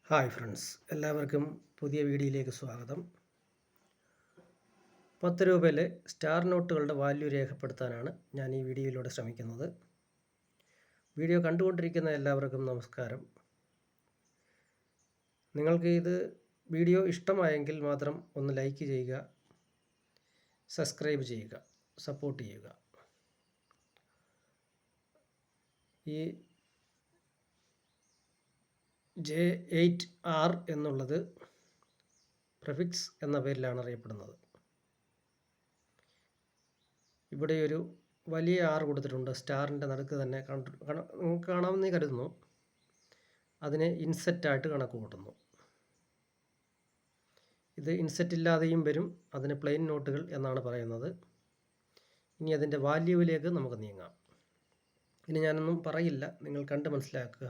Hi friends, എല്ലാവർക്കും പുതിയ വീഡിയോയിലേക്ക് സ്വാഗതം. 10 രൂപയിലെ സ്റ്റാർ നോട്ടുകളുടെ വാല്യൂ രേഖപ്പെടുത്താനാണ് ഞാൻ ഈ വീഡിയോയിലൂടെ ശ്രമിക്കുന്നത്. വീഡിയോ കണ്ടുകൊണ്ടിരിക്കുന്ന എല്ലാവർക്കും നമസ്കാരം. നിങ്ങൾക്ക് ഇത് വീഡിയോ ഇഷ്ടമായെങ്കിൽ മാത്രം ഒന്ന് ലൈക്ക് ചെയ്യുക, സബ്സ്ക്രൈബ് ചെയ്യുക, സപ്പോർട്ട് ചെയ്യുക. ഈ J8R എന്നുള്ളത് പ്രിഫിക്സ് എന്ന പേരിലാണ് അറിയപ്പെടുന്നത്. ഇവിടെ ഒരു വലിയ R കൊടുത്തിട്ടുണ്ട്. സ്റ്റാറിൻ്റെ നടുക്ക് തന്നെ നിങ്ങൾക്ക് കാണാമെന്ന് കരുതുന്നു. അതിനെ ഇൻസെറ്റായിട്ട് കണക്ക് കൂട്ടുന്നു. ഇത് ഇൻസെറ്റ് ഇല്ലാതെയും വരും. അതിന് പ്ലെയിൻ നോട്ടുകൾ എന്നാണ് പറയുന്നത്. ഇനി അതിൻ്റെ വാല്യൂവിലേക്ക് നമുക്ക് നീങ്ങാം. ഇനി ഞാനൊന്നും പറയില്ല, നിങ്ങൾ കണ്ട് മനസ്സിലാക്കുക.